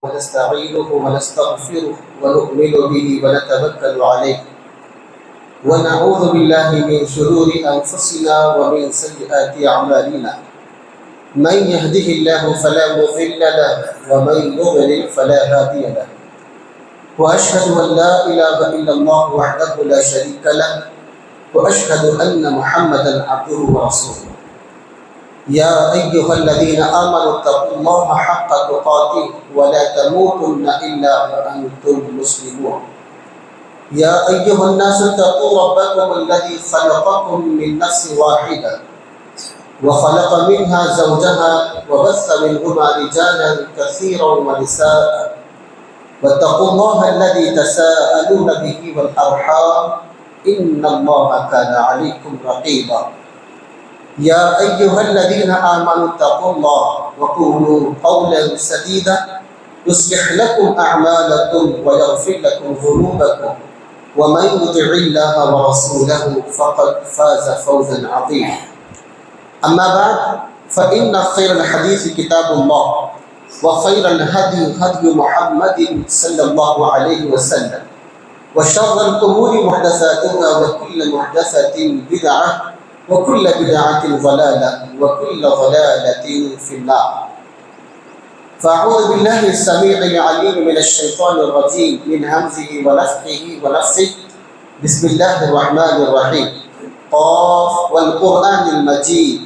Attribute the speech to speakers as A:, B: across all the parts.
A: ونستعينه ونستغفره ونؤمن به ونتوكل عليه ونعوذ بالله من شرور أنفسنا ومن سيئات أعمالنا من يهده الله فلا مضل له ومن يضلل فلا هادي له وأشهد أن لا إله إلا الله وحده لا شريك له وأشهد أن محمدا عبده ورسوله يا أيها الذين آمنوا اتقوا الله حق تقاته ولا تموتن إلا وأنتم مسلمون يا أيها الناس اتقوا ربكم الذي خلقكم من نفس واحدة وخلق منها زوجها وبث منهما رجالا كثيرا ونساء واتقوا الله الذي تساءلون به والأرحام إن الله كان عليكم رقيبا يا أيها الذين آمنوا اتقوا الله وقولوا قولا سديدا يصلح لكم أعمالكم ويغفر لكم ذنوبكم ومن يطع الله ورسوله فقد فاز فوزا عظيما أما بعد فإن خير الحديث كتاب الله وخير الهدي هدي محمد صلى الله عليه وسلم وشر الأمور محدثاتها وكل محدثة بدعة وكل بدعة ضلالة وكل ضلالة في النار فأعوذ بالله السميع العليم من الشيطان الرجيم من همزه ونفخه ونفثه بسم الله الرحمن الرحيم قاف والقرآن المجيد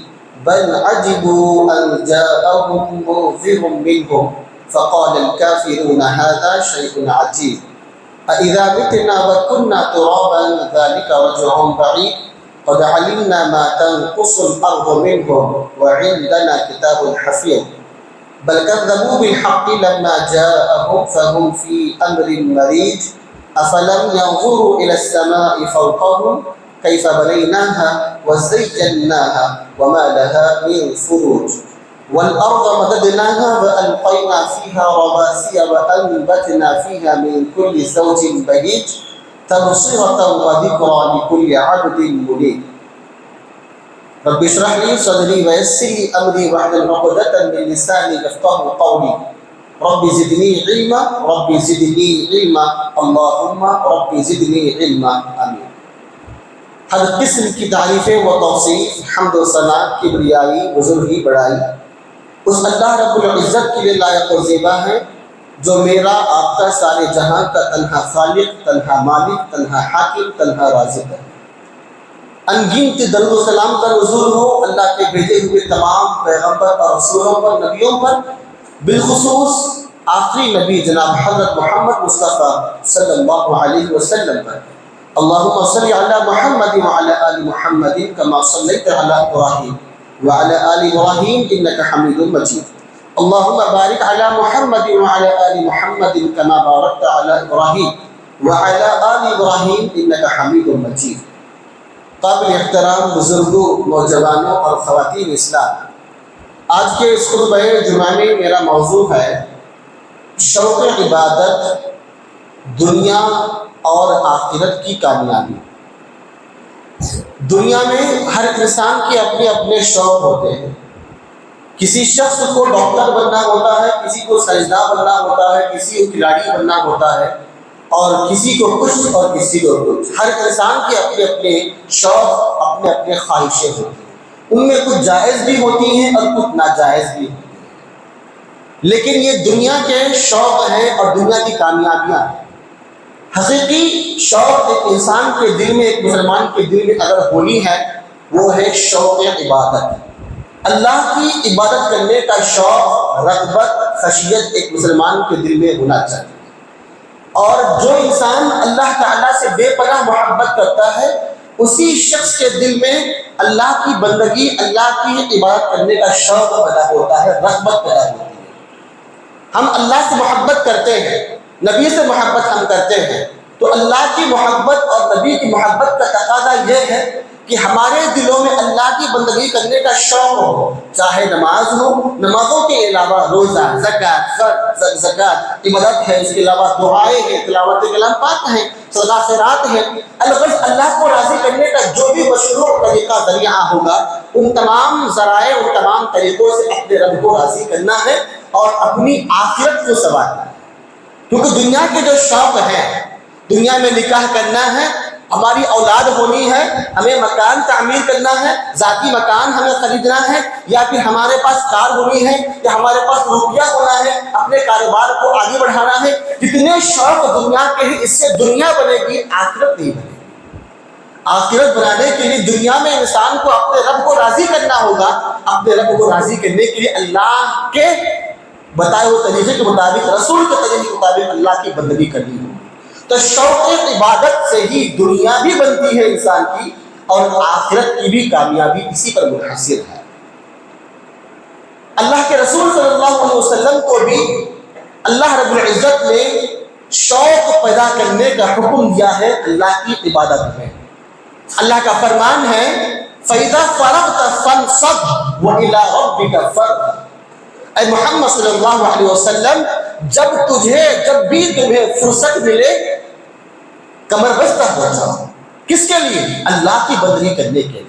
A: بل عجبوا أن جاءهم منذر منهم فقال الكافرون هذا شيء عجيب أإذا متنا وكنا ترابا ذلك رجع بعيد قد علمنا ما تنقص الأرض منهم وعندنا كتاب حفيظ بل كذبوا بالحق لما جاءهم فهم في أمر مريج أفلم ينظروا إلى السماء فوقهم كيف بنيناها وزيناها وما لها من فروج والأرض مددناها وألقينا فيها رواسي وأنبتنا فيها من كل زوج بهيج تبصرة وذكرى لكل عبد منيب رب اشرح لي صدري ويسر لي أمري واحلل عقدة من لساني يفقهوا قولي رب زدني علما رب زدني علما اللهم رب زدني علما آمين. ہر قسم کی تعریفیں و توصیف حمد و ثنا کبریائی بزرگی بڑائی اس اللہ رب العزت کے لیے لائق و زیبا ہے جو میرا آپ کا سارے جہاں کا تنہا خالق تنہا مالک تنہا حاکم تنہا رازق ہے. انگنت درود و سلام کا نزول ہو اللہ کے بھیجے ہوئے تمام پیغمبر اور رسولوں پر نبیوں پر بالخصوص آخری نبی جناب حضرت محمد مصطفیٰ صلی اللہ علیہ وسلم پر. اللهم صل على محمد وعلى آل محمد كما صليت على إبراهيم وعلى آل إبراهيم إنك حميد مجيد. اللهم بارك على محمد وعلى آل محمد كما باركت على إبراهيم وعلى آل إبراهيم إنك حميد مجيد. قابل احترام بزرگوں نوجوانوں اور خواتین اسلام، آج کے اس خطبہ جمعہ میں میرا موضوع ہے شوق عبادت، دنیا اور آخرت کی کامیابی. دنیا میں ہر انسان کے اپنے اپنے شوق ہوتے ہیں. کسی شخص کو ڈاکٹر بننا ہوتا ہے، کسی کو سائنسداں بننا ہوتا ہے، کسی کو کھلاڑی بننا ہوتا ہے، اور کسی کو کچھ اور کسی کو کچھ. ہر انسان کے اپنے اپنے شوق، اپنے اپنے خواہشیں ہوتی ہیں. ان میں کچھ جائز بھی ہوتی ہیں اور کچھ ناجائز بھی ہوتی ہیں. لیکن یہ دنیا کے شوق ہیں اور دنیا کی کامیابیاں ہیں. حقیقی شوق ایک انسان کے دل میں، ایک مسلمان کے دل میں اگر ہونی ہے وہ ہے شوق عبادت. اللہ کی عبادت کرنے کا شوق، رغبت، خشیت ایک مسلمان کے دل میں ہونا چاہیے. اور جو انسان اللہ تعالیٰ سے بے پناہ محبت کرتا ہے اسی شخص کے دل میں اللہ کی بندگی، اللہ کی عبادت کرنے کا شوق پیدا ہوتا ہے، رغبت پیدا ہوتی ہے. ہم اللہ سے محبت کرتے ہیں، نبی سے محبت ہم کرتے ہیں، تو اللہ کی محبت اور نبی کی محبت کا تقاضا یہ ہے کہ ہمارے دلوں میں اللہ کی بندگی کرنے کا شوق ہو، چاہے نماز ہو، نمازوں کے علاوہ روزہ، زکوٰۃ عبادت ہے، اس کے علاوہ دعائیں ہیں، تلاوت کلام پاک ہیں، صدقہ خیرات ہے، الغرض اللہ کو راضی کرنے کا جو بھی مشروع طریقہ ذریعہ ہوگا، ان تمام ذرائع، ان تمام طریقوں سے اپنے رب کو راضی کرنا ہے اور اپنی آخرت کو سنوارنا ہے۔ کیونکہ دنیا کے جو شوق ہیں، دنیا میں نکاح کرنا ہے، ہماری اولاد ہونی ہے، ہمیں مکان تعمیر کرنا ہے، ذاتی مکان ہمیں خریدنا ہے، یا پھر ہمارے پاس کار ہونی ہے، یا ہمارے پاس روپیہ ہونا ہے، اپنے کاروبار کو آگے بڑھانا ہے، جتنے شوق دنیا کے ہیں، اس سے دنیا بنے گی، آخرت نہیں بنے گی۔ آخرت بنانے کے لیے دنیا میں انسان کو اپنے رب کو راضی کرنا ہوگا، اپنے رب کو راضی کرنے کے لیے اللہ کے بتائے ہوئے طریقے کے مطابق، رسول کے طریقے کے مطابق اللہ کی بندگی کرنی ہوگی۔ تو شوق عبادت سے ہی دنیا بھی بنتی ہے انسان کی، اور آخرت کی بھی کامیابی اسی پر منحصر ہے۔ اللہ کے رسول صلی اللہ علیہ وسلم کو بھی اللہ رب العزت نے شوق پیدا کرنے کا حکم دیا ہے اللہ کی عبادت میں۔ اللہ کا فرمان ہے فَإِذَا فَرَغْتَ فَانْصَبْ وَإِلَىٰ رَبِّكَ فَارْغَب۔ اے محمد صلی اللہ علیہ وسلم، جب بھی تمہیں فرصت ملے، کمر بستہ ہو جاؤ۔ کس کے لیے؟ اللہ کی بندگی کرنے کے لیے۔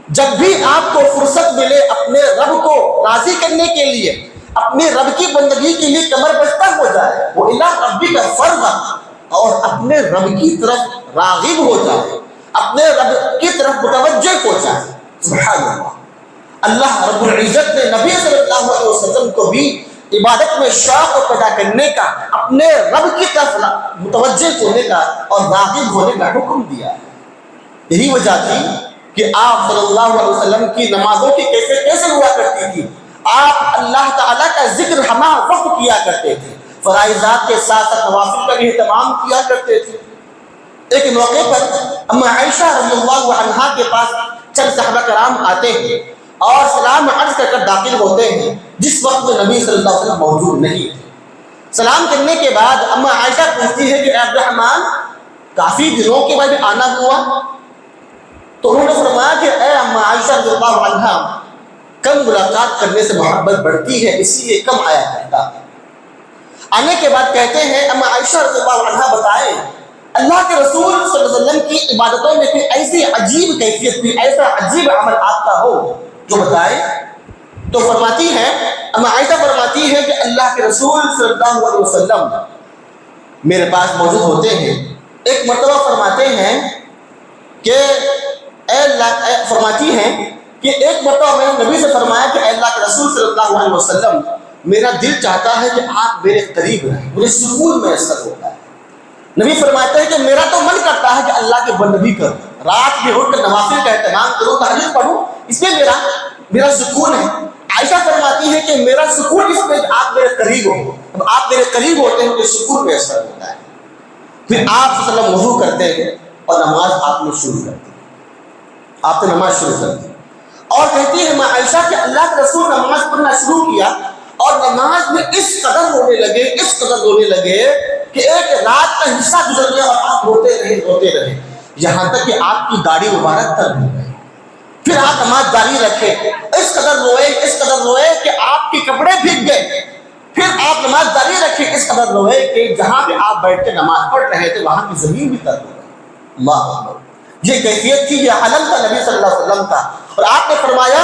A: جب بھی آپ کو فرصت ملے اپنے رب کو راضی کرنے کے لیے، اپنے رب کی بندگی کے لیے کمر بستہ ہو جائے، وَإِلَىٰ رَبِّكَ فَارْغَب، اور اپنے رب کی طرف راغب ہو جائے، اپنے رب کی طرف متوجہ ہو جائے۔ سبحان اللہ۔ اللہ رب العزت نے نبی صلی اللہ علیہ وسلم کو بھی عبادت میں شوق پیدا کرنے کا، اپنے رب کی طرف متوجہ ہونے کا اور راغب ہونے کا حکم دیا ہے۔ یہی وجہ تھی کہ آپ صلی اللہ علیہ وسلم کی نمازوں کی کیفیت کیسے ہوا کرتی تھی؟ آپ اللہ تعالیٰ کا ذکر ہمہ وقت کیا کرتے تھے، فرائضات کے ساتھ ساتھ نوافل کا بھی اہتمام کیا کرتے تھے۔ ایک موقع پر اما عائشہ رضی اللہ عنہا کے پاس چند صحابہ کرام آتے ہیں اور سلام عرض کر داخل ہوتے ہیں، جس وقت میں نبی صلی اللہ علیہ وسلم موجود نہیں تھے۔ سلام کرنے کے بعد اما عائشہ پوچھتی ہے کہ عبد الرحمن، کافی دنوں کے بعد آنا ہوا؟ تو انہوں نے فرمایا کہ اے اما عائشہ رضی اللہ عنہا، کم ملاقات کرنے سے محبت بڑھتی ہے، اسی لیے کم آیا کرتا۔ آنے کے بعد کہتے ہیں اما عائشہ رضی اللہ عنہا بتائیں، اللہ کے رسول صلی اللہ علیہ وسلم کی عبادتوں میں کوئی ایسی عجیب کیفیت، کوئی ایسا عجیب عمل آپ کا ہو جو بتائے؟ تو فرماتی ہے، اما عائشہ فرماتی ہے کہ اللہ کے رسول صلی اللہ علیہ وسلم میرے پاس موجود ہوتے ہیں۔ ایک مرتبہ فرماتی ہیں کہ ایک مرتبہ میں نے نبی سے فرمایا کہ اے اللہ کے رسول صلی اللہ علیہ وسلم، میرا دل چاہتا ہے کہ آپ میرے قریب رہیں، مجھے سکون میسر ہوتا ہے۔ نبی فرماتے ہیں کہ میرا تو من کرتا ہے کہ اللہ کی بندگی کروں، رات میں اٹھ کر نوافل کا اہتمام کروں، تہجد پڑھوں، اس میں میرا سکون ہے۔ عائشہ فرماتی ہے کہ میرا سکون اس میں آپ میرے قریب ہو، اب آپ میرے قریب ہوتے ہیں کہ سکون میسر ہوتا ہے۔ پھر آپ صلی اللہ علیہ وسلم وضو کرتے ہیں اور نماز آپ نے شروع کرتے ہیں، آپ نے نماز شروع کر دی اور کہتی ہے میں عائشہ کہ اللہ کے رسول نماز پڑھنا شروع کیا اور نماز میں اس قدر رونے لگے کہ ایک رات کا حصہ گزر گیا اور آپ روتے رہے یہاں تک کہ آپ کی داڑھی مبارک تر ہو گئی۔ پھر آپ نماز جاری رکھے، اس قدر روئے کہ آپ کے کپڑے بھیگ گئے۔ پھر آپ نماز جاری رکھے، اس قدر روئے کہ جہاں پہ آپ بیٹھ کے نماز پڑھ رہے تھے وہاں کی زمین بھی تر ہو گئی۔ اللہ اکبر، یہ کیفیت تھی، یہ حالت تھا نبی صلی اللہ علیہ وسلم کا۔ اور آپ نے فرمایا،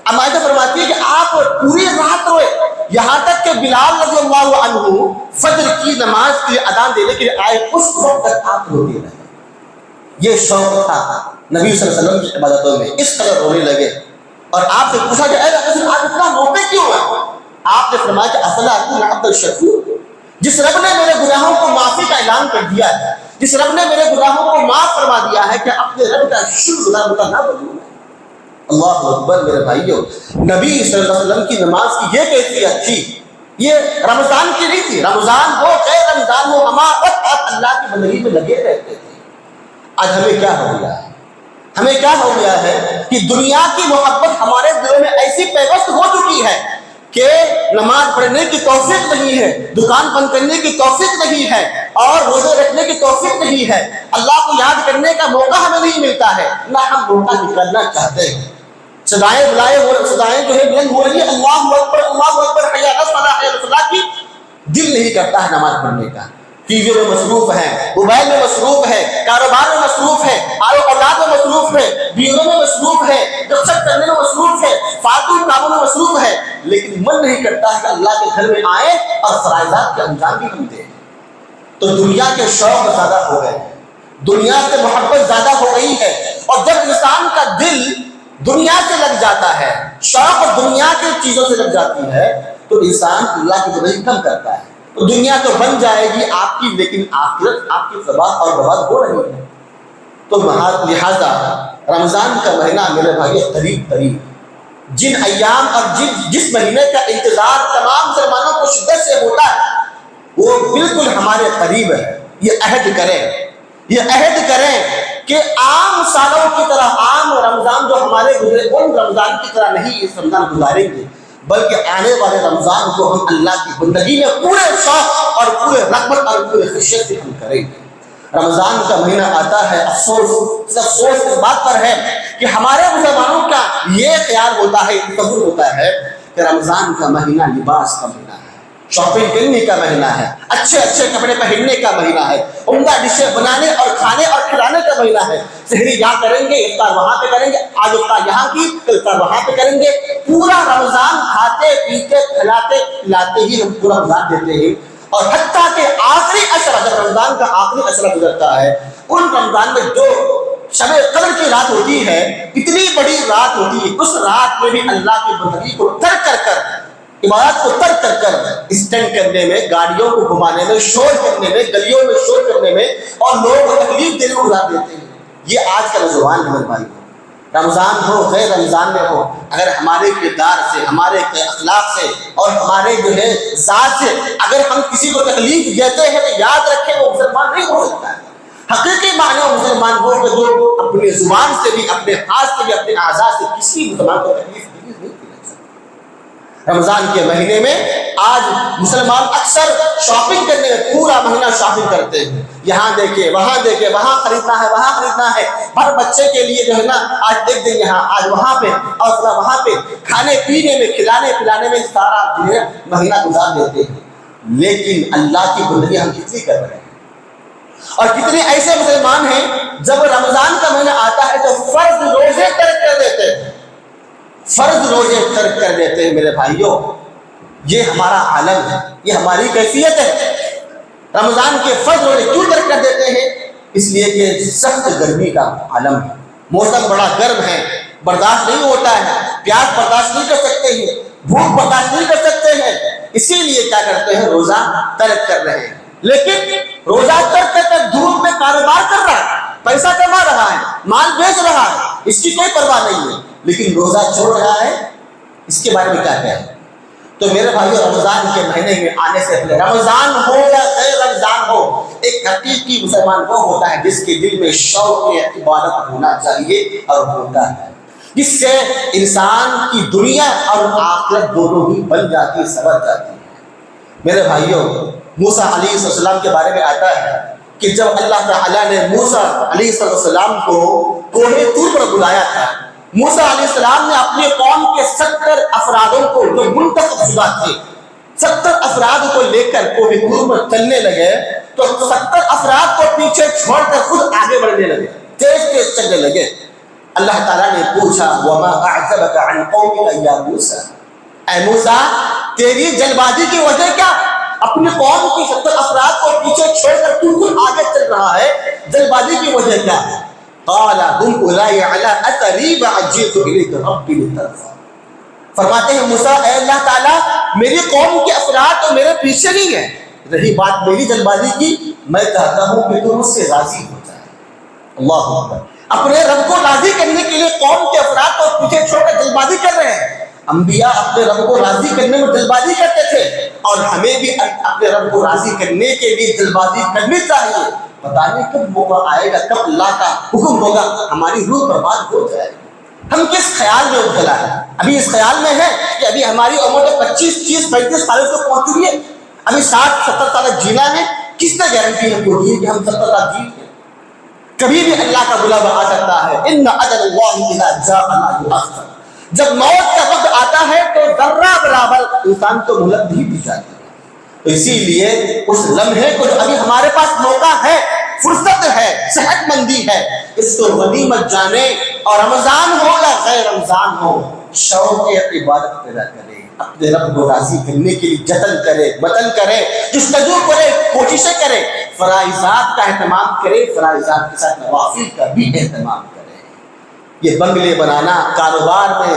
A: عائشہ فرماتی ہے کہ آپ پوری رات روئے یہاں تک کہ بلال رضی اللہ عنہ فجر کی نماز کے لیے اذان دینے کے لیے آئے، اس وقت تک آپ روتے رہے۔ یہ شوق تھا نبی صلی اللہ علیہ وسلم کی عبادتوں میں، اس قدر رونے لگے۔ اور آپ سے پوچھا کہ اے رسول آپ اتنا روتے کیوں ہیں؟ آپ نے فرمایا کہ افلا اکون عبد الشکور، جس رب نے میرے گناہوں کو معافی کا اعلان کر دیا ہے، جس رب نے میرے گناہوں کو معاف فرما دیا ہے، کہ اپنے رب کا شکر گزار نہ بنوں۔ اللہ اکبر میرے بھائیو، نبی صلی اللہ علیہ وسلم کی نماز کی یہ کیفیت تھی۔ یہ رمضان کی نہیں تھی، رمضان ہو غیر رمضان ہو ہمارا وقت اللہ کی بندگی میں لگے رہتے تھے۔ آج ہمیں کیا ہو گیا ہے کہ دنیا کی محبت ہمارے دلوں میں ایسی پیوست ہو چکی ہے کہ نماز پڑھنے کی توفیق نہیں ہے، دکان بند کرنے کی توفیق نہیں ہے، اور روزے رکھنے کی توفیق نہیں ہے، اللہ کو یاد کرنے کا موقع ہمیں نہیں ملتا ہے، نہ ہم موقع نکالنا چاہتے ہیں۔ صدائیں بلائے صدائیں جو ہے بلند ہو رہی ہے، اللہ اکبر اللہ اکبر، حی علی الصلاۃ حی علی الفلاح کی، دل نہیں کرتا ہے نماز پڑھنے کا، ٹی وی میں مصروف ہے، موبائل میں مصروف ہے، کاروبار میں مصروف ہے، اولاد میں مصروف ہے، بیویوں میں مصروف ہے، رخصت کرنے میں مصروف ہے، فالتو کاموں میں مصروف ہے، لیکن من نہیں کرتا ہے کہ اللہ کے گھر میں آئے اور فرائضات کے انجام بھی ہم دیں۔ تو دنیا کے شوق زیادہ ہو گئے ہیں، دنیا سے محبت زیادہ ہو گئی ہے، اور جب انسان کا دل دنیا سے لگ جاتا ہے، شوق دنیا کی چیزوں سے لگ جاتی ہے، تو انسان اللہ کی بندگی کم کرتا ہے۔ تو دنیا تو بن جائے گی آپ کی، لیکن آخرت آپ کی تباہ اور برباد ہو رہی ہے۔ تو لہذا رمضان کا مہینہ میرے بھائی قریب قریب، جن ایام اور جس مہینے کا انتظار تمام مسلمانوں کو شدت سے ہوتا ہے، وہ بالکل ہمارے قریب ہے۔ یہ عہد کریں کہ عام سالوں کی طرح، عام رمضان جو ہمارے گزرے ان رمضان کی طرح نہیں اس رمضان گزاریں گے، بلکہ آنے والے رمضان کو ہم اللہ کی بندگی میں پورے شوق اور پورے رغبت اور پورے خشیت سے ہم کریں گے۔ رمضان کا مہینہ آتا ہے، افسوس اس بات پر ہے کہ ہمارے مسلمانوں کا یہ خیال ہوتا ہے، تصور ہوتا ہے کہ رمضان کا مہینہ لباس کا مہینہ ہے، شاپنگ کرنے کا مہینہ ہے، اچھے کپڑے پہننے کا مہینہ ہے، عمدہ ڈشیں بنانے اور کھانے اور کھلانے کا مہینہ ہے۔ سحری یہاں کریں گے، افطار وہاں پہ کریں گے، آج افطار یہاں کی کل افطار وہاں پہ کریں گے، پورا رمضان کھاتے پیتے کھلاتے پلاتے ہی ہم پورا گزار دیتے ہیں۔ اور حتیٰ کہ آخری عشرہ، جب رمضان کا آخری عشرہ گزرتا ہے، ان رمضان میں جو شب قدر کی رات ہوتی ہے، اتنی بڑی رات ہوتی ہے، اس رات میں بھی اللہ کی بندگی کو ترک کر عبادت کو ترک کر اسٹینڈ کرنے میں، گاڑیوں کو گھمانے میں، شور کرنے میں، گلیوں میں شور کرنے میں اور لوگوں کو تکلیف دینے میں گزار دیتے ہیں۔ یہ آج کا نوجوان ہے میرے بھائی، رمضان ہو غیر رمضان میں ہو، اگر ہمارے کردار سے، ہمارے اخلاق سے اور ہمارے جو ہے ذات سے اگر ہم کسی کو تکلیف دیتے ہیں تو یاد رکھیں وہ مسلمان نہیں ہو سکتا ہے۔ حقیقی معنی مسلمان وہ کہ جو اپنی زبان سے بھی، اپنے ہاتھ سے بھی، اپنے اعضاء سے کسی مسلمان کو تکلیف نہیں دینا چاہیے۔ رمضان کے مہینے میں آج مسلمان اکثر شاپنگ کرنے میں پورا مہینہ شاپنگ کرتے ہیں، یہاں دیکھیں وہاں دیکھیں، وہاں خریدنا ہے وہاں خریدنا ہے، ہر بچے کے لیے جو ہے نا آج ایک دن یہاں، آج وہاں پہ اور وہاں پہ، کھانے پینے میں، کھلانے پلانے میں سارا جو ہے مہینہ گزار دیتے ہیں۔ لیکن اللہ کی بندگی ہم کتنی کر رہے ہیں، اور کتنے ایسے مسلمان ہیں جب رمضان کا مہینہ آتا ہے تو فرض روزے ترک کر دیتے ہیں، فرض روزے ترک کر دیتے ہیں۔ میرے بھائیوں، یہ ہمارا عالم ہے، یہ ہماری کیفیت ہے۔ رمضان کے فرض روزے کیوں ترک کر دیتے ہیں؟ اس لیے کہ سخت گرمی کا عالم ہے، موسم بڑا گرم ہے، برداشت نہیں ہوتا ہے، پیاس برداشت نہیں کر سکتے ہیں، بھوک برداشت نہیں کر سکتے ہیں، اسی لیے کیا کرتے ہیں، روزہ ترک کر رہے ہیں۔ لیکن روزہ ترک کر دھوپ میں کاروبار کر رہا ہے، پیسہ کما رہا ہے، مال بیچ رہا ہے، اس کی کوئی پرواہ نہیں ہے، لیکن روزہ چھوڑ رہا ہے، اس کے بارے میں کیا کہیں؟ تو میرے بھائیو، رمضان کے مہینے میں آنے سے پہلے، رمضان ہو یا غیر رمضان ہو، ایک حقیقی مسلمان وہ ہوتا ہے جس کے دل میں شوق عبادت ہونا چاہیے، اور ہوتا ہے، جس سے انسان کی دنیا اور آخرت دونوں ہی بن جاتی، سنور جاتی ہے۔ میرے بھائیو، موسیٰ علیہ السلام کے بارے میں آتا ہے کہ جب اللہ تعالیٰ نے موسیٰ علیہ السلام کو کوہ طور پر بلایا تھا، موسیٰ علیہ السلام نے اپنی قوم کے 70 افرادوں کو، جو منتخب شدہ تھے، 70 افراد کو لے کر کوہ طور پر چلنے لگے، تو 70 افراد کو پیچھے چھوڑ کر خود آگے بڑھنے لگے، تیز چلنے لگے۔ اللہ تعالیٰ نے پوچھا، وَمَا أَعْجَبَكَ عَنْ قَوْمِكَ يَا مُوسَىٰ، اے موسیٰ تیری جلد بازی کی وجہ کیا؟ اپنی قوم کی 70 افراد کو پیچھے چھوڑ کر تو خود آگے چل رہا ہے، جلد بازی کی وجہ کیا ہے؟ قَالَ هُمْ أُولَٰئِ عَلَىٰ أَثَرِي وَعَجِّلْتُ إِلَيْكَ رَبِّ لِتَرْضَىٰ۔ فرماتے ہیں موسیٰ، اے اللہ تعالیٰ میری قوم کے افراد تو میرے پیچھے نہیں ہیں، رہی بات میری جلد بازی کی، میں چاہتا ہوں کہ تم اس سے راضی ہو جائے۔ اللہ اکبر، اپنے رب کو راضی کرنے کے لیے قوم کے افراد کو پیچھے چھوڑ کر جلد بازی کر رہے ہیں۔ انبیاء اپنے رب کو راضی کرنے میں جلد بازی کرتے تھے، اور ہمیں بھی اپنے رب کو راضی کرنے کے لیے جلد بازی کرنی چاہیے۔ پتہ نہیں کب موقع آئے گا، کب اللہ کا حکم ہوگا، ہماری روح برباد ہو جائے گی۔ ہم کس خیال میں مبتلا ہے؟ ابھی اس خیال میں ہے کہ ابھی ہماری عمر 25 30 35 سال کو پہنچ چکی ہے، ابھی 60 70 سال جینا ہے، کس نے گارنٹی ہم کو دی کہ ہم سب تک جیت گئے؟ کبھی بھی اللہ کا بلاوا آ سکتا ہے. ان اجل اللہ اذا جاء لا یؤخر. جب موت کا وقت آتا ہے تو ذرہ برابر انسان کو مہلت نہیں دی جاتی. تو اسی لیے اس لمحے کو جو ابھی ہمارے پاس موقع ہے، فرصت ہے، صحت مندی ہے، اس کو غنیمت جانے، اور رمضان ہو یا غیر رمضان ہو، شوق عبادت پیدا کرے، اپنے رب کو راضی کرنے کے لیے جتن کرے، وطن کرے، جستجو کرے، کوششیں کرے، فرائضات کا اہتمام کرے، فرائضات کے ساتھ نوافل کا بھی اہتمام کرے. یہ بنگلے بنانا، کاروبار میں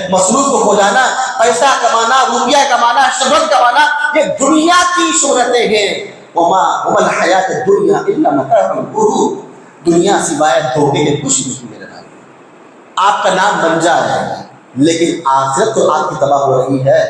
A: مصروف ہو جانا، پیسہ کمانا، روپیہ کمانا، شہرت کمانا، یہ دنیا کی شہرتیں ہیں. وما الحیات الدنیا الا متاع الغرور. دنیا سوائے دھوکے کے کچھ نہیں میرے بھائی. آپ کا نام بن جائے لیکن آخرت تو آپ کی تباہ ہو رہی ہے.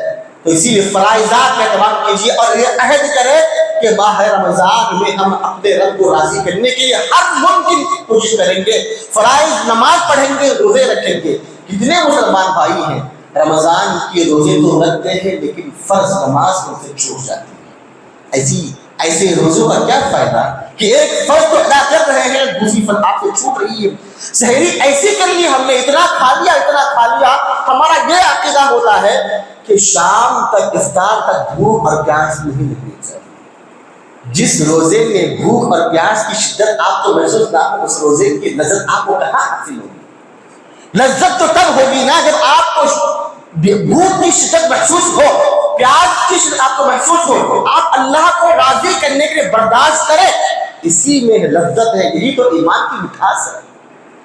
A: تو اسی لیے فرائضات کا اہتمام کیجیے اور یہ عہد کرے کہ ماہ رمضان میں ہم اپنے رب کو راضی کرنے کے لیے ہر ممکن کوشش کریں گے. فرائض نماز پڑھیں گے، روزے رکھیں گے. کتنے مسلمان بھائی ہیں رمضان کے روزے تو رکھتے ہیں لیکن فرض نماز ان سے چھوٹ جاتی ہے. ایسے روزوں کا کیا فائدہ کہ ایک فرض تو ادا کر رہے ہیں، دوسری فرض آپ سے چھوٹ رہی ہے. سحری ایسی کر لی ہم نے، اتنا کھا لیا. ہمارا یہ عقیدہ ہوتا ہے کہ شام تک، افطار تک بھوک اور پیاس نہیں لگنی چاہیے. جس روزے میں بھوک اور پیاس کی شدت آپ کو محسوس نہ ہو، اس روزے کی لذت آپ کو کہاں حاصل ہوگی؟ لذت تو تب ہوگی نا جب آپ کو بھوک کی شدت محسوس ہو، پیاس کی شدت آپ کو محسوس ہو، آپ اللہ کو راضی کرنے کے لیے برداشت کریں. اسی میں لذت ہے، یہی تو ایمان کی مٹھاس ہے.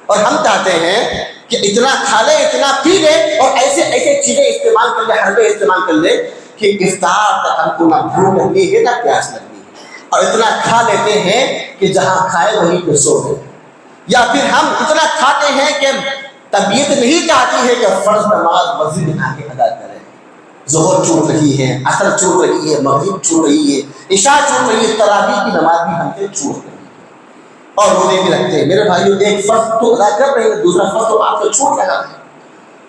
A: اور ہم چاہتے ہیں کہ اتنا کھا لے، اتنا پی لے، اور ایسے چیزیں استعمال کر لے، حربے استعمال کر لے کہ افطار تک ہم کو نہ بھوک لگنی ہے نہ پیاس لگنی ہے. اور اتنا کھا لیتے ہیں کہ جہاں کھائے وہیں پہ سو گئے. یا پھر ہم اتنا کھاتے ہیں کہ طبیعت نہیں چاہتی ہے کہ فرض نماز مسجد میں آ کے ادا کریں. ظہر چھوٹ رہی ہے، عصر چھوٹ رہی ہے، مغرب چھوٹ رہی ہے، عشاء چھوٹ رہی ہے، تراویح کی نماز بھی ہم سے چھوٹ رہی ہے، اور روزے بھی رکھتے ہیں. میرے بھائیو، ایک فرض تو ادا کر رہے ہیں، دوسرا فرض تو آپ سے چھوٹ رہا ہے.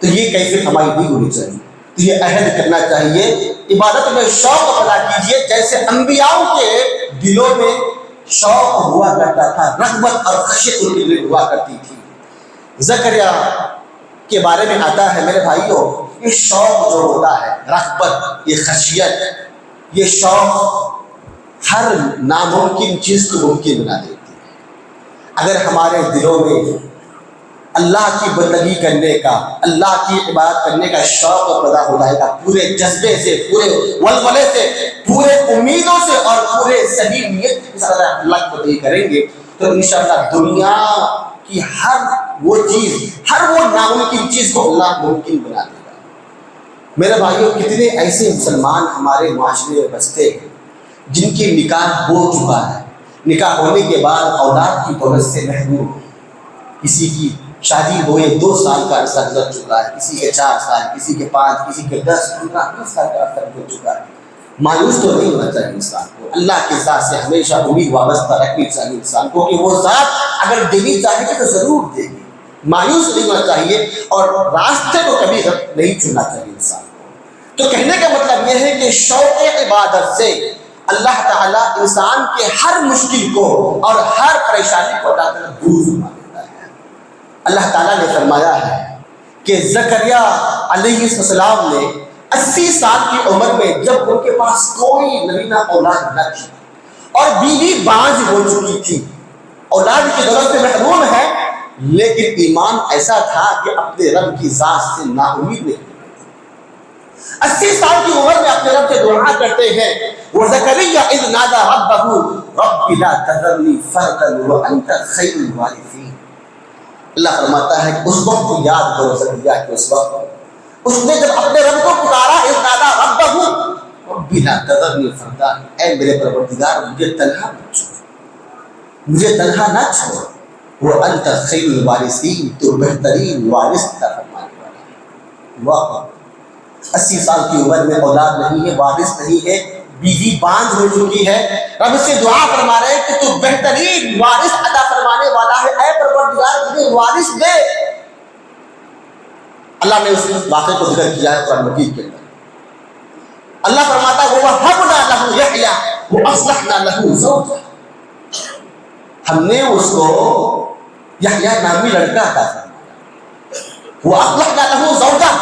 A: تو یہ کیفیت ہماری نہیں ہونی چاہیے. تو یہ عہد کرنا چاہیے. عبادت میں شوق پیدا کیجیے، جیسے انبیاء کے دلوں میں شوق ہوا کرتا تھا، رغبت اور خشیت ان کے دل ہوا کرتی تھی. زکریا کے بارے میں آتا ہے میرے بھائیو، یہ شوق جو ہوتا ہے، رغبت، یہ خشیت، یہ شوق ہر ناممکن چیز کو ممکن بنا دیتی ہے. اگر ہمارے دلوں میں اللہ کی بندگی کرنے کا، اللہ کی عبادت کرنے کا شوق پیدا ہو جائے گا، پورے جذبے سے، پورے ولولے سے، پورے امیدوں سے اور پورے صحیح نیت کے ساتھ اللہ کی بندگی کریں گے، تو انشاءاللہ دنیا کی ہر وہ چیز، ہر وہ ناممکن چیز کو اللہ ممکن بنا دے گا. میرے بھائیوں، کتنے ایسے مسلمان ہمارے معاشرے میں بستے ہیں جن کی نکاح ہو چکا ہے، نکاح ہونے کے بعد اولاد کی دولت سے محروم ہے. کسی کی شادی ہوئے 2 سال کا عرصہ گزر چکا ہے، کسی کے 4 سال، کسی کے 5، کسی کے 10، 15 سال کا عرصہ گزر چکا ہے. مایوس تو نہیں ہونا چاہیے انسان کو. اللہ کی ذات سے ہمیشہ امید وابستہ رکھنی چاہیے انسان کو کہ وہ ذات اگر دینی چاہے گی تو ضرور دے گی. مایوس نہیں ہونا چاہیے اور راستے کو کبھی نہیں چننا چاہیے انسان کو. تو کہنے کا مطلب یہ ہے کہ شوق عبادت سے اللہ تعالیٰ انسان کے ہر مشکل کو اور ہر پریشانی کو اللہ تعالیٰ دور فرما دیتا ہے. اللہ تعالیٰ نے فرمایا ہے کہ زکریا علیہ السلام نے 80 سال کی عمر میں، جب ان کے پاس کوئی نبینہ اولاد نہ تھی اور بیوی بانجھ ہو چکی تھی، اولاد کی دولت سے محروم ہے، لیکن ایمان ایسا تھا کہ اپنے رب کی ذات سے نا امید نہیں. 80 سال کی عمر میں اپنے رب سے دعا کرتے ہیں. وَزَكَرِيَّا إِذْ نَادَى رَبَّهُ رَبِّ لَا تَذَرْنِي فَرْدًا وَأَنْتَ خَيْرُ الْوَارِثِينَ. اللہ فرماتا ہے کہ اس وقت کو یاد کرو زکریا کہ اس وقت اس نے جب اپنے رب کو پکارا، اذ نادا ربہ رب لا تذرنی فردا، اے میرے پروردگار مجھے تنہا نہ چھوڑ، مجھے تنہا نہ چھوڑ. وانت خیر الوارثین، تو بہترین وارث کا فرمانے والا ہے. واہ، 80 سال کی عمر میں اولاد نہیں ہے، وارث نہیں ہے، بیوی بانجھ ہو چکی ہے، رب سے دعا فرما رہے کہ تو بہترین وارث عطا فرمانے والا ہے، اے پروردگار مجھے وارث دے. اللہ نے اس واقعے کو ذکر کیا ہے قرآن مجید کے اندر. اللہ فرماتا ہے وَوَهَبْنَا لَهُ يَحْيَىٰ، وَأَصْلَحْنَا لَهُ زَوْجَهُ، ہم نے اس کو یحییٰ نامی لڑکا عطا فرمایا۔ وَأَصْلَحْنَا لَهُ زَوْجَهُ،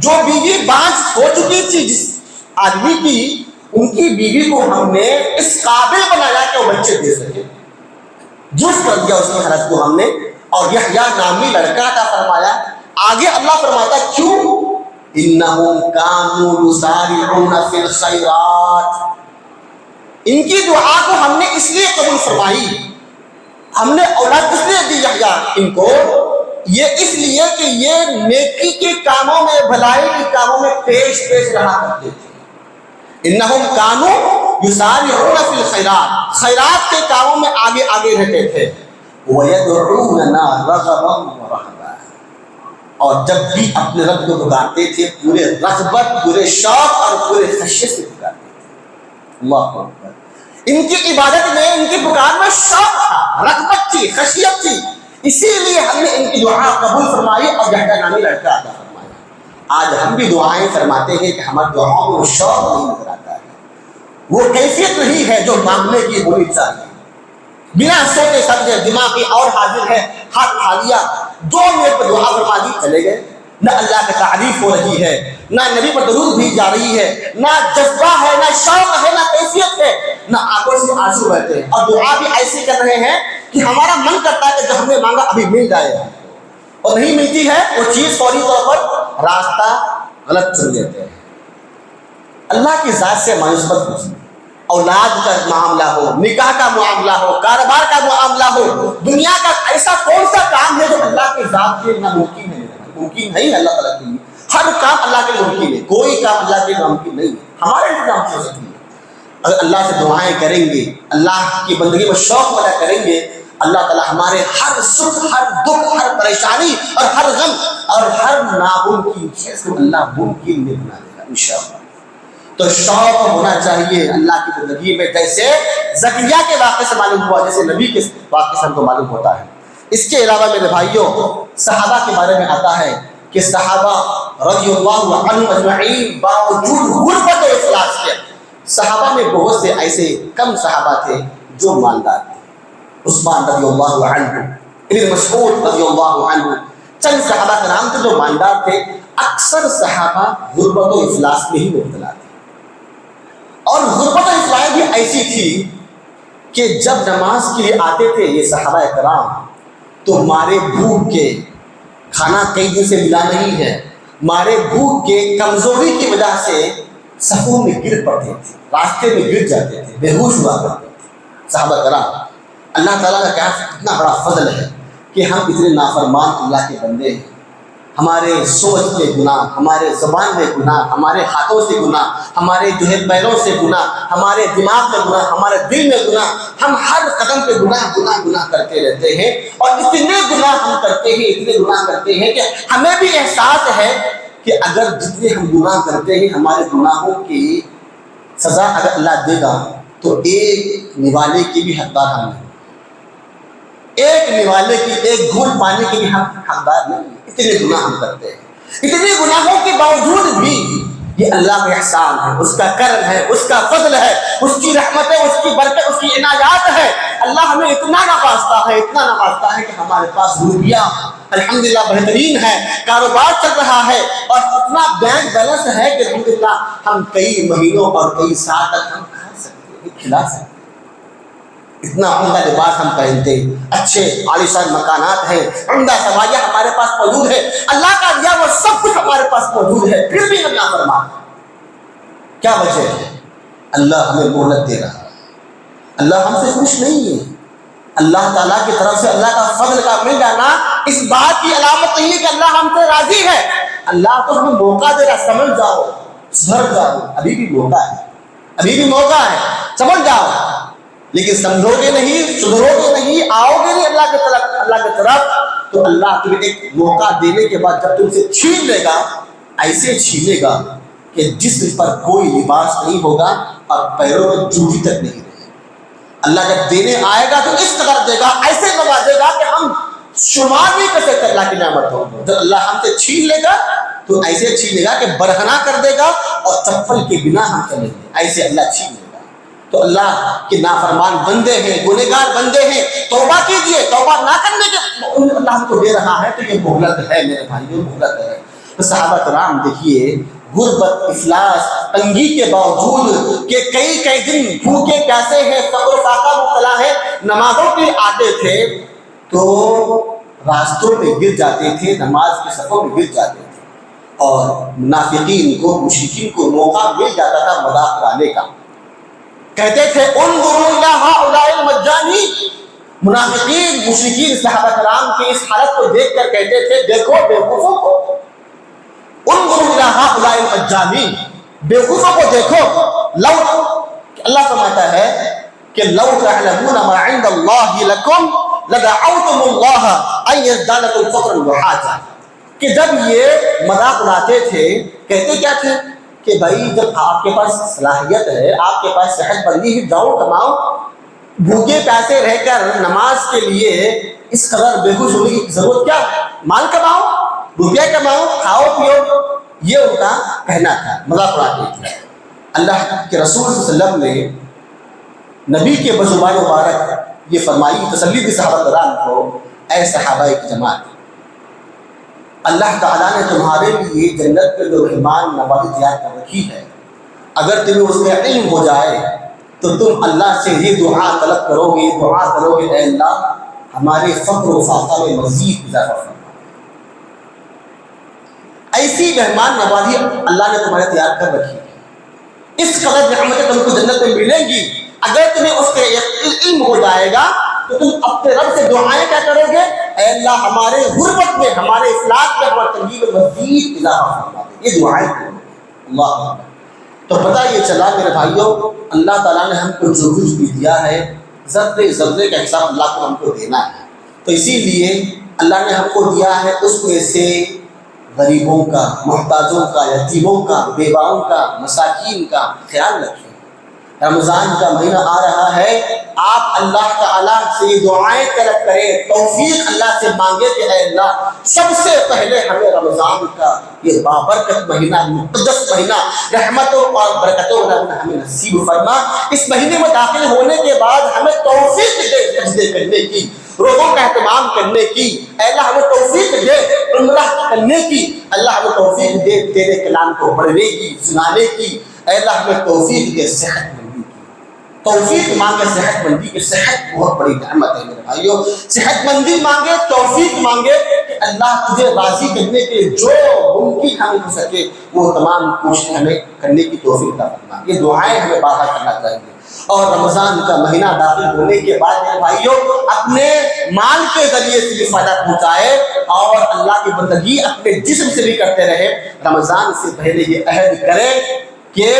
A: جو بیوی بانجھ ہو چکی تھی جس آدمی کی، ان کی بیوی کو ہم نے اس قابل بنایا کہ وہ بچے دے سکے، درست کر دیا اس کی حالت کو ہم نے، اور یحییٰ نامی لڑکا عطا فرمایا۔ آگے اللہ فرماتا کیوں؟ انہم کانوا یسارعون فی الخیرات، ان کی دعا کو ہم نے اس لیے قبول فرمائی، ہم نے اولاد اس لیے دی یحییٰ ان کو، یہ اس لیے کہ یہ نیکی کے کاموں میں، بھلائی کے کاموں میں پیش رہا کرتے تھے۔ انہم کانوا یسارعون فی الخیرات، خیرات کے کاموں میں آگے رہتے تھے۔ وَيَدْعُونَنَا رَغَبًا وَرَهْبًا، اور جب بھی اپنے رب کو پکارتے تھے پورے رغبت، پورے شوق اور پورے خشیت سے پکارتے تھے۔ اللہ اکبر، ان کی عبادت میں، ان کی پکار میں شوق تھا، رغبت تھی، خشیت تھی، اسی لیے ہم نے ان کی دعا قبول فرمائی اور یحییٰ نامی لڑکا عطا فرمایا۔ آج ہم بھی دعائیں فرماتے ہیں کہ ہماری دعاؤں میں وہ شوق نہیں نظر آتا ہے، وہ کیفیت نہیں ہے جو مانگنے کی ہونی چاہیے۔ بنا سوچے سمجھے دماغی اور حاضر ہے، ہاتھ اٹھا لیا، 2 منٹ پر دعا فرما دی، چلے گئے۔ نہ اللہ کی تعریف ہو رہی ہے، نہ نبی پر درود بھی جا رہی ہے، نہ جذبہ ہے، نہ شوق ہے، نہ کیفیت ہے، نہ آنکھوں سے آنسو بہتے ہیں، اور دعا بھی ایسی کر رہے ہیں کہ ہمارا من کرتا ہے کہ جو ہم نے مانگا ابھی مل جائے، اور نہیں ملتی ہے وہ چیز فوری طور پر راستہ غلط چن لیتے ہیں۔ اللہ کی ذات سے مایوس مت ہوئے، اولاد کا معاملہ ہو، نکاح کا معاملہ ہو، کاروبار کا معاملہ ہو، دنیا کا ایسا کون سا کام ہے جو اللہ کی ذات کے ناممکن ہے؟ ممکن ہے اللہ تعالیٰ کے لیے، ہر کام اللہ کے ممکن ہے، کوئی کام اللہ کے ناممکن نہیں ہے، ہمارے انتظام ہو سکتی ہے۔ اگر اللہ سے دعائیں کریں گے، اللہ کی بندگی میں شوق پیدا کریں گے، اللہ تعالیٰ ہمارے ہر سکھ، ہر دکھ، ہر پریشانی اور ہر غم اور ہر ناممکن چیز کو اللہ ممکن میں بنا دے گا انشاءاللہ۔ تو شوق ہونا چاہیے اللہ کی زندگی میں، جیسے زکریا کے واقعے سے معلوم ہوا، جیسے نبی کے واقعے سے ہم کو معلوم ہوتا ہے۔ اس کے علاوہ میرے بھائیوں، صحابہ کے بارے میں آتا ہے کہ صحابہ رضی اللہ عنہم اجمعین باوجود غربت و افلاس کے، صحابہ میں بہت سے ایسے کم صحابہ تھے جو مالدار تھے۔ عثمان رضی اللہ عنہ، ابن مسعود رضی اللہ عنہ، چند صحابہ کا نام تھے جو مالدار تھے۔ اکثر صحابہ غربت و افلاس میں ہی مبتلا تھے، اور غربت و افلاس بھی ایسی تھی کہ جب نماز کے لیے آتے تھے یہ صحابہ کرام تو مارے بھوک کے، کھانا کئی دن سے ملا نہیں ہے، مارے بھوک کے کمزوری کی وجہ سے صفوں میں گر پڑتے تھے، راستے میں گر جاتے تھے، بے ہوش ہوا کرتے تھے صحابہ کرام۔ اللہ تعالیٰ کا کیا اتنا بڑا فضل ہے کہ ہم اتنے نافرمان اللہ کے بندے ہیں، ہمارے سوچ کے گناہ، ہمارے زبان میں گناہ، ہمارے ہاتھوں سے گناہ، ہمارے پیروں سے گناہ، ہمارے دماغ میں گناہ، ہمارے دل میں گناہ، ہم ہر قدم پہ گناہ کرتے رہتے ہیں، اور اتنے گناہ ہم کرتے ہیں، اتنے گناہ کرتے ہیں کہ ہمیں بھی احساس ہے کہ اگر جتنے ہم گناہ کرتے ہیں ہمارے گناہوں کی سزا اگر اللہ دے گا تو ایک نوالے کی بھی حقدار ہم نہیں، ایک نوالے کی ایک گھونٹ پانے کی بھی ہم حقدار نہیں، اتنے گناہ ہم کرتے ہیں۔ اتنے گناہوں کے باوجود بھی یہ اللہ کا احسان ہے، اس کا کرم ہے، اس کا فضل ہے، اس کی رحمت ہے، اس کی برکت، اس کی عنایات ہے۔ اللہ ہمیں اتنا نوازتا ہے، اتنا نوازتا ہے کہ ہمارے پاس روپیہ الحمدللہ بہترین ہے، کاروبار چل رہا ہے، اور اتنا بینک بیلنس ہے کہ الحمدللہ ہم کئی مہینوں اور کئی سال تک ہم کھا سکتے ہیں، کھلا سکتے ہیں، اتنا عمدہ لباس ہم پہنتے ہیں، اچھے عالیشان مکانات ہیں، عمدہ سواری ہمارے پاس موجود ہے، اللہ کا دیا وہ سب کچھ ہمارے پاس موجود ہے، پھر بھی ہم نافرمان ہیں۔ کیا وجہ ہے؟ اللہ ہمیں مہلت دے رہا ہے، اللہ ہم سے خوش نہیں ہے۔ اللہ تعالیٰ کی طرف سے اللہ کا فضل کا مل جانا اس بات کی علامت نہیں ہے کہ اللہ ہم سے راضی ہے۔ اللہ تو ہمیں موقع دے رہا، سمجھ جاؤ، سدھر جاؤ، ابھی بھی موقع ہے، ابھی بھی موقع ہے، سمجھ جاؤ، لیکن سمجھو گے نہیں، سدھرو گے نہیں، آؤ گے نہیں اللہ کی طرف تو اللہ تمہیں ایک موقع دینے کے بعد جب تم سے چھین لے گا، ایسے چھینے گا کہ جسم پر کوئی لباس نہیں ہوگا اور پیروں میں جوتی تک نہیں رہے۔ اللہ جب دینے آئے گا تو اس قدر دے گا، ایسے نوازے گا کہ ہم شمار نہیں کر سکتے اللہ کی نعمت ہو۔ جب اللہ ہم سے چھین لے گا تو ایسے چھینے گا کہ برہنہ کر دے گا، اور چپل کے بنا ہم چلیں گے، ایسے اللہ چھین لے گا۔ تو اللہ کے نافرمان بندے ہیں، گنہگار بندے ہیں، توبہ کیجئے. توبہ نہ کرنے کے اللہ ہم کو دے رہا ہے تو یہ مہلت ہے میرے بھائیوں، مہلت ہے. تو صحابہ کرام دیکھیے غربت، افلاس، تنگی کے باوجود کہ کئی دن بھوکے پیاسے ہیں، فقر و فاقہ مبتلا ہے، نمازوں کے آتے تھے تو راستوں پہ گر جاتے تھے، نماز کے صفوں میں گر جاتے تھے، اور منافقین کو، مشرکین کو موقع مل جاتا تھا مذاق اڑانے کا. کہتے تھے انظروا الی ہؤلاء المجانین. منافقین، مشرکین صحابہ کرام کی اس حالت کو دیکھ کر کہتے تھے دیکھو بیوقوفوں کو، انظروا الی ہؤلاء المجانین، بیوقوفوں کو دیکھو. لو، اللہ فرماتا ہے کہ لو تعلمون ما عند اللہ لکم لدعوتم اللہ ان یزداد لکم فقرا وحاجہ. کہ جب یہ مذاق اڑاتے تھے کہتے کیا تھے کہ بھائی جب آپ کے پاس صلاحیت ہے، آپ کے پاس صحت بندی ہے، جاؤ کماؤ. بھوکے پیاسے رہ کر نماز کے لیے اس قدر بے ہوش ہونے کی ضرورت کیا ہے؟ مال کماؤ، روپیہ کماؤ، کھاؤ پیو. یہ ان کا کہنا تھا، مذاق اڑاتے تھے. اللہ کے رسول صلی اللہ علیہ وسلم نے نبی کے بزبان مبارک یہ فرمائی، تسلی دی صحابہ کرام کو، اے صحابہ کی جماعت، اللہ تعالیٰ نے تمہارے لیے جنت کے جو مہمان نوازی تیار کر رکھی ہے، اگر تمہیں اس کا علم ہو جائے تو تم اللہ سے یہ دعا طلب کرو گے، دعا کرو گے اے اللہ ہمارے فقر و فاقہ میں مزید اضافہ فرما. ایسی مہمان نوازی اللہ نے تمہارے تیار کر رکھی ہے، اس قدر نعمتیں تم کو جنت میں ملیں گی. اگر تمہیں اس کے علم ہو جائے گا تو تم اپنے رب سے دعائیں کیا کرو گے؟ اے اللہ ہمارے غربت میں، ہمارے افلاس میں، ہمارے تنگی میں مزید اضافہ فرما دے. یہ دعائیں کرو. اللہ. تو پتہ یہ چلا میرے بھائیوں، اللہ تعالیٰ نے ہم کو جو کچھ بھی دیا ہے ذرے ذرے کا حساب اللہ کو ہم کو دینا ہے. تو اسی لیے اللہ نے ہم کو دیا ہے اس میں سے غریبوں کا، محتاجوں کا، یتیموں کا، بیواؤں کا، مساکین کا خیال رکھیں. رمضان کا مہینہ آ رہا ہے، آپ اللہ تعالیٰ سے دعائیں طلب کریں، توفیق اللہ سے مانگے کہ اے اللہ سب سے پہلے ہمیں رمضان کا یہ بابرکت مہینہ، مقدس مہینہ، رحمتوں اور برکتوں کا ہمیں نصیب فرما. اس مہینے میں داخل ہونے کے بعد ہمیں توفیق دے سجدے کرنے کی، روزوں کا اہتمام کرنے کی. اے اللہ ہمیں توفیق دے عمرہ کرنے کی. اللہ ہمیں توفیق دے تیرے کلام کو پڑھنے کی، سنانے کی. اے اللہ ہمیں توفیق دے صحت مندی کی. توفیق مانگے صحت مندی کی. صحت بہت بڑی نعمت ہے میرے بھائیوں. صحت مندی مانگے، توفیق مانگے کہ اللہ تجھے راضی کرنے کے جو ممکن ہمیں ہو سکے وہ تمام کوششیں ہمیں کرنے کی توفیق عطا فرما. یہ دعائیں ہمیں بار کرنا چاہیے. اور رمضان کا مہینہ داخل ہونے کے بعد میرے بھائیوں اپنے مال کے ذریعے سے بھی فائدہ پہنچائے اور اللہ کی بندگی اپنے جسم سے بھی کرتے رہے. رمضان سے پہلے یہ عہد کرے کہ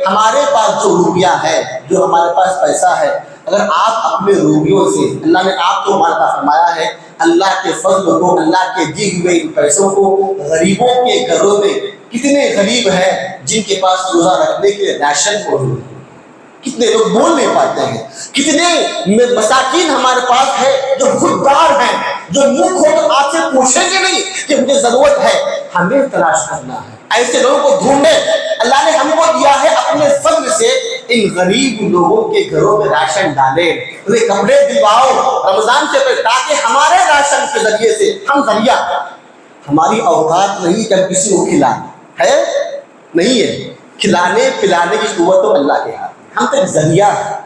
A: ہمارے پاس جو روپیہ ہے، جو ہمارے پاس پیسہ ہے، اگر آپ اپنے روپیوں سے، اللہ نے آپ کو مال عطا فرمایا ہے، اللہ کے فضل کو، اللہ کے دیے ہوئے ان پیسوں کو غریبوں کے گھروں میں کتنے غریب ہیں جن کے پاس روزہ رکھنے کے لیے راشن موجود ہے، کتنے لوگ بول نہیں پاتے ہیں، کتنے مساکین ہمارے پاس ہے جو خوددار ہیں، جو منہ کھول آپ سے پوچھیں گے نہیں کہ مجھے ضرورت ہے. ہمیں تلاش کرنا ہے، ایسے لوگوں کو ڈھونڈے. اللہ نے ہم کو دیا ہے اپنے فضل سے ان غریب لوگوں کے گھروں میں راشن ڈالے، انہیں کپڑے دلواؤ رمضان سے پہلے، تاکہ ہمارے راشن کے ذریعے سے ہم ذریعہ، ہماری اوقات نہیں کہ ہم کسی کو کھلائیں، ہے نہیں ہے. کھلانے پلانے کی قوت تو اللہ کے ہاتھ، ہم تو ذریعہ ہیں،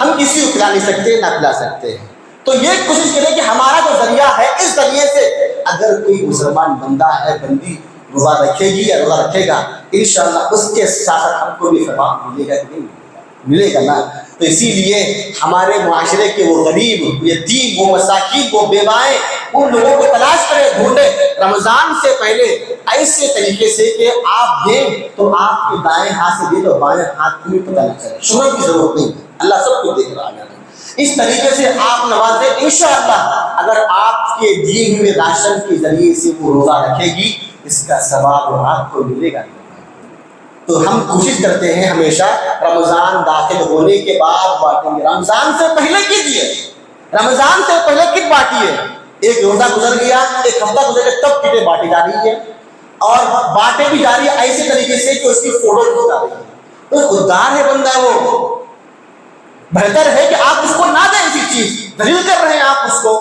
A: ہم کسی کو کھلا نہیں سکتے نہ پلا سکتے ہیں. تو یہ کوشش کریں کہ ہمارا جو ذریعہ ہے اس ذریعے سے اگر کوئی مسلمان بندہ ہے، بندی روزہ رکھے گی یا روزہ رکھے گا، انشاءاللہ اس کے ساتھ ہم کو بھی ثواب ملے گا کہ نہیں ملے گا نا. تو اسی لیے ہمارے معاشرے کے وہ غریب، یتیم، وہ مساکین، وہ بیوائیں، ان لوگوں کو تلاش کریں، ڈھونڈیں رمضان سے پہلے ایسے طریقے سے کہ آپ دیں تو آپ کے دائیں ہاتھ سے دے تو بائیں ہاتھ کو بھی پتہ نہ چلے. شہرت کی ضرورت نہیں ہے، اللہ سب کو دیکھ رہا ہے. اس طریقے سے آپ نوازیں انشاءاللہ. اگر آپ کے دیے ہوئے راشن کے ذریعے سے وہ روزہ رکھے گی اس کا ثواب آپ کو ملے گا. تو ہم کوشش کرتے ہیں ہمیشہ رمضان داخل ہونے کے بعد بانٹیں گے. رمضان سے پہلے کیجیے، رمضان سے پہلے کٹ بانٹیے. ایک روزہ گزر گیا، ایک ہفتہ گزر گیا، تب کٹیں بانٹی جا رہی ہے اور بانٹیں بھی جا رہی ہے ایسے طریقے سے کہ اس کی فوٹو بھی جا رہی ہے. تو خوددار ہے بندہ، وہ بہتر ہے کہ آپ اس کو نہ دیں، ایسی چیز دلیل کر رہے ہیں آپ اس کو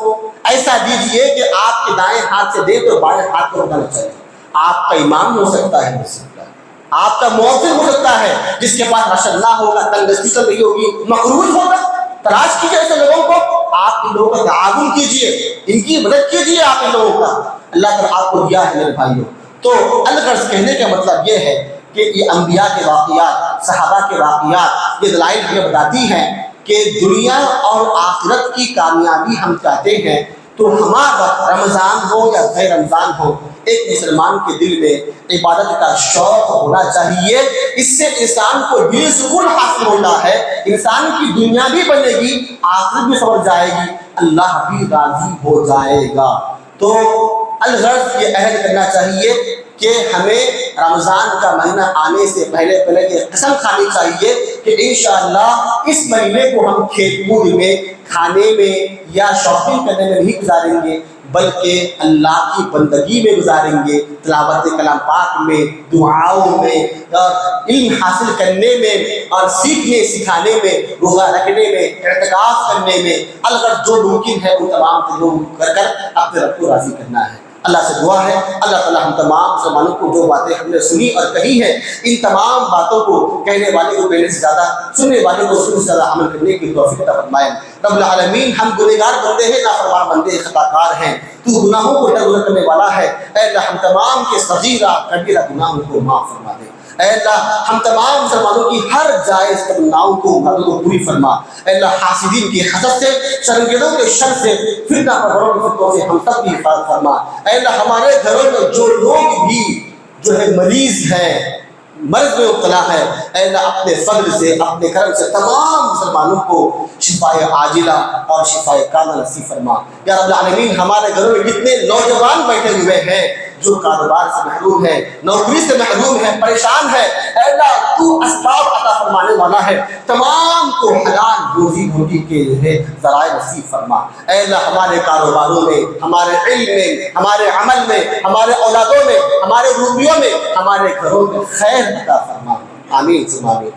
A: ایسا دیجئے کہ آپ کے دائیں ہاتھ سے دے تو بائیں ہاتھ کو رکھنا چاہیے۔ آپ کا امام ہو سکتا ہے، آپ کا مؤذن ہو سکتا ہے، جس کے پاس راشن نہ ہوگا، تنگستی چل رہی ہوگی، مقروض ہوگا، تلاش کیجیے ایسے لوگوں کو، آپ ان لوگوں کا تعاون کیجیے، ان کی مدد کیجیے آپ ان لوگوں کا، اللہ تعالیٰ آپ کو دیا ہے میرے بھائیوں۔ تو الغرض کہنے کا مطلب یہ ہے کہ یہ انبیاء کے واقعات، صحابہ کے واقعات، یہ دلائل ہمیں بتاتی ہیں کہ دنیا اور آخرت کی کامیابی ہم چاہتے ہیں تو ہمارا رمضان ہو یا غیر رمضان ہو، ایک مسلمان کے دل میں عبادت کا شوق ہونا چاہیے۔ اس سے انسان کو دل سکون حاصل ہوتا ہے، انسان کی دنیا بھی بنے گی، آخرت بھی سمجھ جائے گی، اللہ بھی راضی ہو جائے گا۔ تو الغرض یہ عہد کرنا چاہیے کہ ہمیں رمضان کا مہینہ آنے سے پہلے یہ قسم کھانی چاہیے کہ انشاءاللہ اس مہینے کو ہم کھیت کود میں، کھانے میں یا شاپنگ کرنے میں نہیں گزاریں گے، بلکہ اللہ کی بندگی میں گزاریں گے، تلاوت کلام پاک میں، دعاؤں میں، علم حاصل کرنے میں اور سیکھنے سکھانے میں، روزہ رکھنے میں، اعتکاف کرنے میں، الغرض جو ممکن ہے وہ تمام چیزوں کر اپنے رب کو راضی کرنا ہے۔ اللہ سے دعا ہے اللہ تعالیٰ ہم تمام مسلمانوں کو جو باتیں ہم نے سنی اور کہی ہیں، ان تمام باتوں کو کہنے والے کو کہنے سے زیادہ، سننے والے کو سننے سے زیادہ عمل کرنے کی توفیق عطا فرمائے۔ رب العالمین، ہم گنہگار بندے ہیں، نافرمان بندے، خطا کار ہیں، تو گناہوں کو درگزر کرنے والا ہے۔ اے اللہ ہم تمام کے صغیرہ کبیرہ گناہوں کو معاف فرما دے۔ اے اللہ ہم تمام مسلمانوں کی ہر جائز تمناؤں کو مرادوں کو پوری فرما۔ اے اللہ حاسدین کی حسد سے، شرمگیروں کے شر سے، فتنہ پروروں کے فتنوں سے ہم سب کی حفاظت فرما۔ اے اللہ ہمارے گھروں میں جو لوگ بھی جو ہے مریض ہیں، مرض میں مبتلا ہے، اے اللہ اپنے فضل سے، اپنے کرم سے تمام مسلمانوں کو شفائے عاجلہ اور شفائے کاملہ نصیب فرما۔ یا رب العالمین، ہمارے گھروں میں جتنے نوجوان بیٹھے ہوئے ہیں جو کاروبار سے محروم ہے، نوکری سے محروم ہے، پریشان ہے، اے اللہ تو اسباب عطا فرمانے والا ہے، تمام کو حلال روزی روٹی کے ذرائع نصیب فرما۔ اے اللہ ہمارے کاروباروں میں، ہمارے علم میں، ہمارے عمل میں، ہمارے اولادوں میں، ہمارے روپیوں میں، ہمارے گھروں میں خیر عطا فرما۔ آمین ثم آمین۔